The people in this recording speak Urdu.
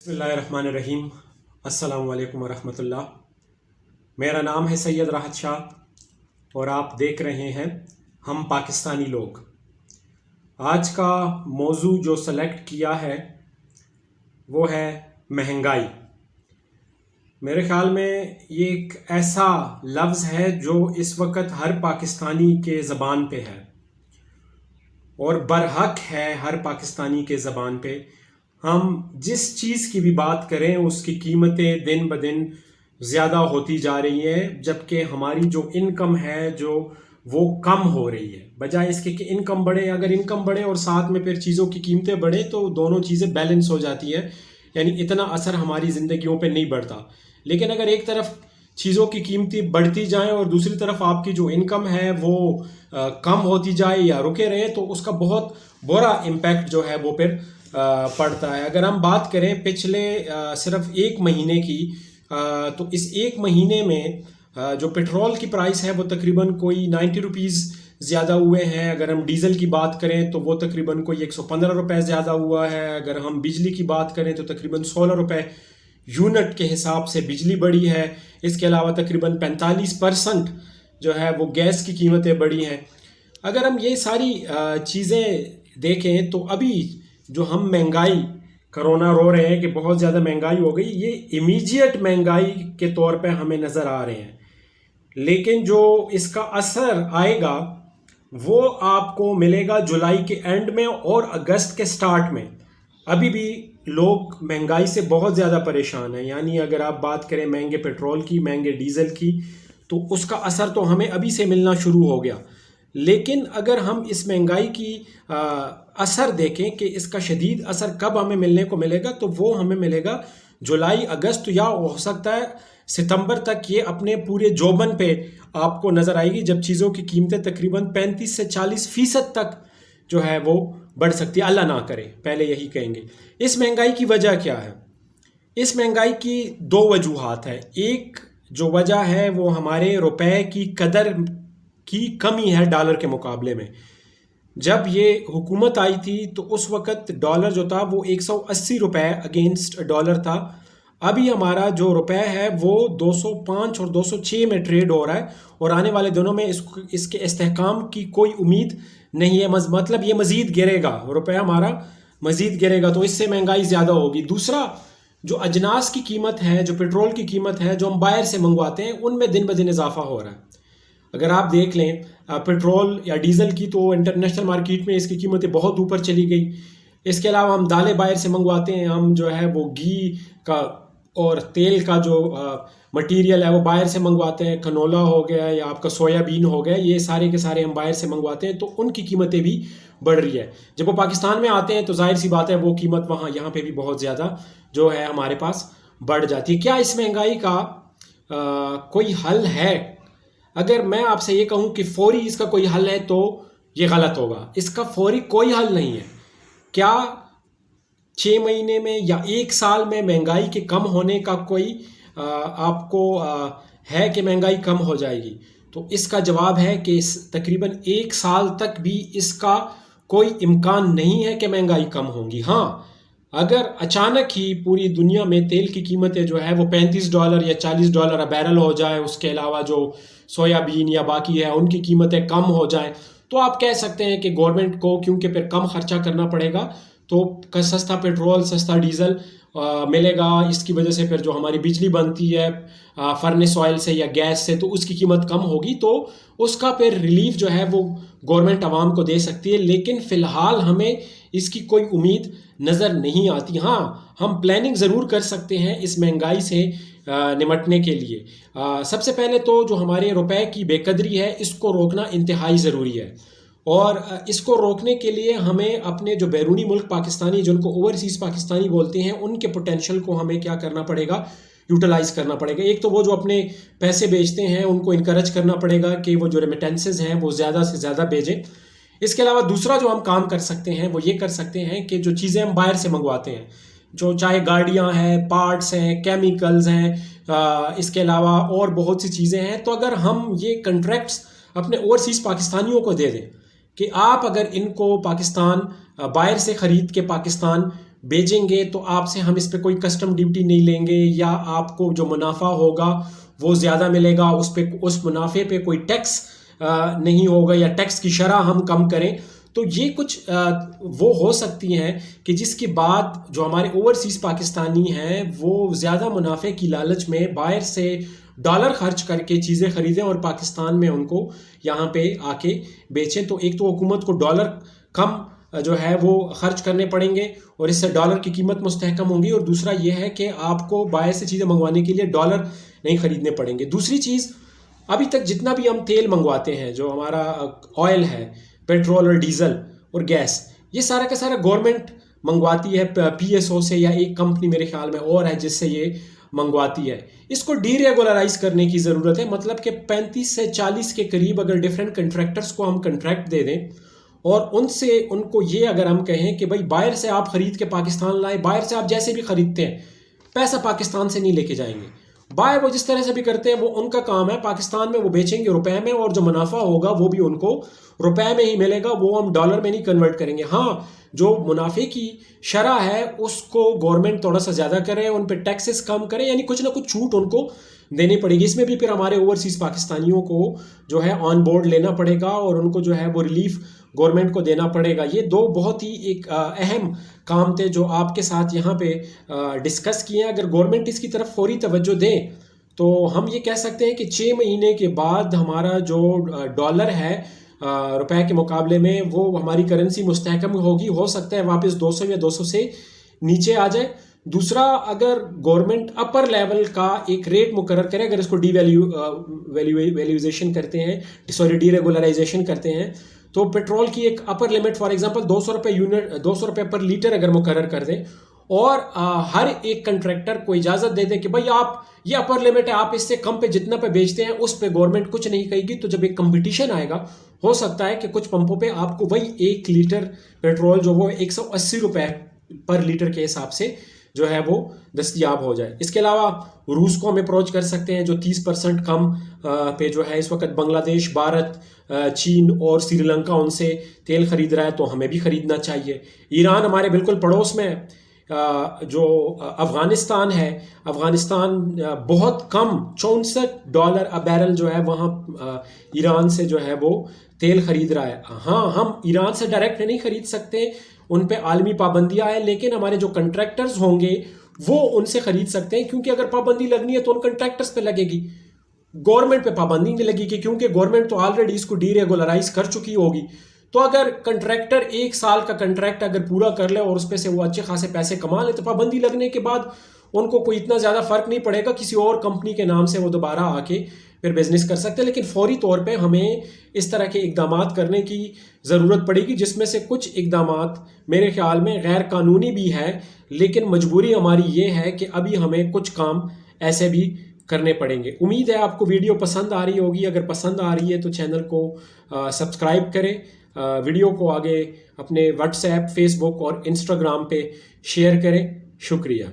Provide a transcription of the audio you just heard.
بسم اللہ الرحمن الرحیم۔ السلام علیکم ورحمۃ اللہ۔ میرا نام ہے سید راحت شاہ اور آپ دیکھ رہے ہیں ہم پاکستانی لوگ۔ آج کا موضوع جو سلیکٹ کیا ہے وہ ہے مہنگائی۔ میرے خیال میں یہ ایک ایسا لفظ ہے جو اس وقت ہر پاکستانی کے زبان پہ ہے اور برحق ہے ہر پاکستانی کے زبان پہ۔ ہم جس چیز کی بھی بات کریں اس کی قیمتیں دن بدن زیادہ ہوتی جا رہی ہیں، جبکہ ہماری جو انکم ہے وہ کم ہو رہی ہے، بجائے اس کے کہ انکم بڑھے۔ اگر انکم بڑھے اور ساتھ میں پھر چیزوں کی قیمتیں بڑھیں تو دونوں چیزیں بیلنس ہو جاتی ہے، یعنی اتنا اثر ہماری زندگیوں پہ نہیں بڑھتا۔ لیکن اگر ایک طرف چیزوں کی قیمتیں بڑھتی جائیں اور دوسری طرف آپ کی جو انکم ہے وہ کم ہوتی جائے یا رکے رہے تو اس کا بہت برا امپیکٹ جو ہے وہ پھر پڑتا ہے۔ اگر ہم بات کریں پچھلے صرف ایک مہینے کی، تو اس ایک مہینے میں جو پیٹرول کی پرائس ہے وہ تقریباً کوئی 90 روپیز زیادہ ہوئے ہیں۔ اگر ہم ڈیزل کی بات کریں تو وہ تقریباً کوئی 115 روپے زیادہ ہوا ہے۔ اگر ہم بجلی کی بات کریں تو تقریباً 16 روپے یونٹ کے حساب سے بجلی بڑھی ہے۔ اس کے علاوہ تقریباً 45% جو ہے وہ گیس کی قیمتیں بڑھی ہیں۔ اگر ہم یہ ساری چیزیں دیکھیں تو ابھی جو ہم مہنگائی کرونا رو رہے ہیں کہ بہت زیادہ مہنگائی ہو گئی، یہ امیجیٹ مہنگائی کے طور پہ ہمیں نظر آ رہے ہیں، لیکن جو اس کا اثر آئے گا وہ آپ کو ملے گا جولائی کے اینڈ میں اور اگست کے سٹارٹ میں۔ ابھی بھی لوگ مہنگائی سے بہت زیادہ پریشان ہیں، یعنی اگر آپ بات کریں مہنگے پیٹرول کی، مہنگے ڈیزل کی، تو اس کا اثر تو ہمیں ابھی سے ملنا شروع ہو گیا۔ لیکن اگر ہم اس مہنگائی کی اثر دیکھیں کہ اس کا شدید اثر کب ہمیں ملنے کو ملے گا، تو وہ ہمیں ملے گا جولائی، اگست یا ہو سکتا ہے ستمبر تک یہ اپنے پورے جوبن پہ آپ کو نظر آئے گی، جب چیزوں کی قیمتیں تقریباً 35 سے 40% تک جو ہے وہ بڑھ سکتی ہے۔ اللہ نہ کرے، پہلے یہی کہیں گے۔ اس مہنگائی کی وجہ کیا ہے؟ اس مہنگائی کی دو وجوہات ہے۔ ایک جو وجہ ہے وہ ہمارے روپے کی قدر کی کمی ہے ڈالر کے مقابلے میں۔ جب یہ حکومت آئی تھی تو اس وقت ڈالر جو تھا وہ 180 روپے اگینسٹ ڈالر تھا۔ ابھی ہمارا جو روپے ہے وہ 205 اور 206 میں ٹریڈ ہو رہا ہے، اور آنے والے دنوں میں اس کے استحکام کی کوئی امید نہیں ہے، مطلب یہ مزید گرے گا، روپے ہمارا مزید گرے گا، تو اس سے مہنگائی زیادہ ہوگی۔ دوسرا جو اجناس کی قیمت ہے، جو پیٹرول کی قیمت ہے، جو ہم باہر سے منگواتے ہیں، ان میں دن بدن اضافہ ہو رہا ہے۔ اگر آپ دیکھ لیں پیٹرول یا ڈیزل کی تو انٹرنیشنل مارکیٹ میں اس کی قیمتیں بہت اوپر چلی گئی۔ اس کے علاوہ ہم دالیں باہر سے منگواتے ہیں، ہم جو ہے وہ گھی کا اور تیل کا جو مٹیریل ہے وہ باہر سے منگواتے ہیں، کنولا ہو گیا یا آپ کا سویا بین ہو گیا، یہ سارے کے سارے ہم باہر سے منگواتے ہیں، تو ان کی قیمتیں بھی بڑھ رہی ہے۔ جب وہ پاکستان میں آتے ہیں تو ظاہر سی بات ہے وہ قیمت یہاں پہ بھی بہت زیادہ جو ہے ہمارے پاس بڑھ جاتی ہے۔ کیا اس مہنگائی کا کوئی حل ہے؟ اگر میں آپ سے یہ کہوں کہ فوری اس کا کوئی حل ہے تو یہ غلط ہوگا۔ اس کا فوری کوئی حل نہیں ہے۔ کیا 6 مہینے میں یا 1 سال میں مہنگائی کے کم ہونے کا کوئی آپ کو ہے کہ مہنگائی کم ہو جائے گی؟ تو اس کا جواب ہے کہ تقریباً 1 سال تک بھی اس کا کوئی امکان نہیں ہے کہ مہنگائی کم ہوں گی۔ ہاں، اگر اچانک ہی پوری دنیا میں تیل کی قیمتیں جو ہے وہ $35 یا $40 بیرل ہو جائے، اس کے علاوہ جو سویا بین یا باقی ہے ان کی قیمتیں کم ہو جائیں، تو آپ کہہ سکتے ہیں کہ گورنمنٹ کو کیونکہ پھر کم خرچہ کرنا پڑے گا تو سستا پیٹرول، سستا ڈیزل ملے گا۔ اس کی وجہ سے پھر جو ہماری بجلی بنتی ہے فرنس آئل سے یا گیس سے، تو اس کی قیمت کم ہوگی، تو اس کا پھر ریلیف جو ہے وہ گورنمنٹ عوام کو دے سکتی ہے۔ لیکن فی الحال ہمیں اس کی کوئی امید نظر نہیں آتی۔ ہاں، ہم پلاننگ ضرور کر سکتے ہیں اس مہنگائی سے نمٹنے کے لیے۔ سب سے پہلے تو جو ہمارے روپے کی بے قدری ہے اس کو روکنا انتہائی ضروری ہے، اور اس کو روکنے کے لیے ہمیں اپنے جو بیرونی ملک پاکستانی، جن کو اوورسیز پاکستانی بولتے ہیں، ان کے پوٹینشل کو ہمیں کیا کرنا پڑے گا؟ یوٹیلائز کرنا پڑے گا۔ ایک تو وہ جو اپنے پیسے بیچتے ہیں ان کو انکریج کرنا پڑے گا کہ وہ جو ریمیٹنسز ہیں وہ زیادہ سے زیادہ بھیجیں۔ اس کے علاوہ دوسرا جو ہم کام کر سکتے ہیں وہ یہ کر سکتے ہیں کہ جو چیزیں ہم باہر سے منگواتے ہیں، جو چاہے گاڑیاں ہیں، پارٹس ہیں، کیمیکلز ہیں، اس کے علاوہ اور بہت سی چیزیں ہیں، تو اگر ہم یہ کنٹریکٹس اپنے اوورسیز پاکستانیوں کو دے دیں کہ آپ اگر ان کو پاکستان باہر سے خرید کے پاکستان بیچیں گے تو آپ سے ہم اس پہ کوئی کسٹم ڈیوٹی نہیں لیں گے، یا آپ کو جو منافع ہوگا وہ زیادہ ملے گا، اس منافع پہ کوئی ٹیکس نہیں ہوگا، یا ٹیکس کی شرح ہم کم کریں. تو یہ کچھ وہ ہو سکتی ہیں کہ جس کے بعد جو ہمارے اوورسیز پاکستانی ہیں وہ زیادہ منافع کی لالچ میں باہر سے ڈالر خرچ کر کے چیزیں خریدیں اور پاکستان میں ان کو یہاں پہ آ کے بیچیں. تو ایک تو حکومت کو ڈالر کم جو ہے وہ خرچ کرنے پڑیں گے اور اس سے ڈالر کی قیمت مستحکم ہوں گی، اور دوسرا یہ ہے کہ آپ کو باہر سے چیزیں منگوانے کے لیے ڈالر نہیں خریدنے پڑیں گے. دوسری چیز، ابھی تک جتنا بھی ہم تیل منگواتے ہیں، جو ہمارا آئل ہے، پیٹرول اور ڈیزل اور گیس، یہ سارا کا سارا گورنمنٹ منگواتی ہے پی ایس او سے، یا ایک کمپنی میرے خیال میں اور ہے جس سے یہ منگواتی ہے. اس کو ڈی ریگولرائز کرنے کی ضرورت ہے، مطلب کہ 35 سے 40 کے قریب اگر ڈیفرنٹ کنٹریکٹرز کو ہم کنٹریکٹ دے دیں اور ان کو یہ اگر ہم کہیں کہ بھائی باہر سے آپ خرید کے پاکستان لائیں، باہر سے آپ جیسے بھی خریدتے ہیں پیسہ پاکستان سے نہیں لے کے جائیں گے، باہر وہ جس طرح سے بھی کرتے ہیں وہ ان کا کام ہے، پاکستان میں وہ بیچیں گے روپے میں، اور جو منافع ہوگا وہ بھی ان کو روپے میں ہی ملے گا، وہ ہم ڈالر میں نہیں کنورٹ کریں گے. ہاں، جو منافع کی شرح ہے اس کو گورنمنٹ تھوڑا سا زیادہ کرے، ان پہ ٹیکسز کم کرے، یعنی کچھ نہ کچھ چھوٹ ان کو دینی پڑے گی. اس میں بھی پھر ہمارے اوورسیز پاکستانیوں کو جو ہے آن بورڈ لینا پڑے گا اور ان کو جو ہے وہ ریلیف گورنمنٹ کو دینا پڑے گا. یہ دو بہت ہی ایک اہم کام تھے جو آپ کے ساتھ یہاں پہ ڈسکس کیے ہیں. اگر گورنمنٹ اس کی طرف فوری توجہ دیں تو ہم یہ کہہ سکتے ہیں کہ 6 مہینے کے بعد ہمارا جو ڈالر ہے روپے کے مقابلے میں، وہ ہماری کرنسی مستحکم ہوگی، ہو سکتا ہے واپس 200 یا 200 سے نیچے آ جائے. دوسرا، اگر گورنمنٹ اپر لیول کا ایک ریٹ مقرر کرے، اگر اس کو ڈی ویلیوزیشن کرتے ہیں، ڈی ریگولرائزیشن کرتے ہیں، تو پیٹرول کی ایک اپر لمٹ فار ایگزامپل 200 روپے یونٹ، 200 روپے پر لیٹر اگر مقرر کر دیں، اور ہر ایک کنٹریکٹر کو اجازت دے دیں کہ بھائی آپ یہ اپر لمٹ ہے، آپ اس سے کم پہ جتنا پہ بیچتے ہیں اس پہ گورنمنٹ کچھ نہیں کہے گی. تو جب ایک کمپٹیشن آئے گا، ہو سکتا ہے کہ کچھ پمپوں پہ آپ کو وہی 1 لیٹر پیٹرول جو وہ 180 روپے پر لیٹر کے حساب سے جو ہے وہ دستیاب ہو جائے. اس کے علاوہ روس کو ہم اپروچ کر سکتے ہیں جو 30% کم پہ جو ہے اس وقت بنگلہ دیش، بھارت، چین اور سری لنکا ان سے تیل خرید رہا ہے، تو ہمیں بھی خریدنا چاہیے. ایران ہمارے بالکل پڑوس میں ہے. جو افغانستان ہے، افغانستان بہت کم $64 بیرل جو ہے وہاں ایران سے جو ہے وہ تیل خرید رہا ہے. ہاں، ہم ایران سے ڈائریکٹ نہیں خرید سکتے، ان پہ عالمی پابندیاں ہیں، لیکن ہمارے جو کنٹریکٹرز ہوں گے وہ ان سے خرید سکتے ہیں، کیونکہ اگر پابندی لگنی ہے تو ان کنٹریکٹرز پہ لگے گی، گورنمنٹ پہ پابندی نہیں لگے گی، کیونکہ گورنمنٹ تو آلریڈی اس کو ڈی ریگولرائز کر چکی ہوگی. تو اگر کنٹریکٹر 1 سال کا کنٹریکٹ اگر پورا کر لے اور اس پہ سے وہ اچھے خاصے پیسے کما لے، تو پابندی لگنے کے بعد ان کو کوئی اتنا زیادہ فرق نہیں پڑے گا، کسی اور کمپنی کے نام سے وہ دوبارہ آ کے پھر بزنس کر سکتے ہیں. لیکن فوری طور پہ ہمیں اس طرح کے اقدامات کرنے کی ضرورت پڑے گی، جس میں سے کچھ اقدامات میرے خیال میں غیر قانونی بھی ہے، لیکن مجبوری ہماری یہ ہے کہ ابھی ہمیں کچھ کام ایسے بھی کرنے پڑیں گے. امید ہے آپ کو ویڈیو پسند آ رہی ہوگی. اگر پسند آ رہی ہے تو چینل کو سبسکرائب کریں، ویڈیو کو آگے اپنے واٹس ایپ، فیس بک اور انسٹاگرام پہ شیئر کریں. شکریہ.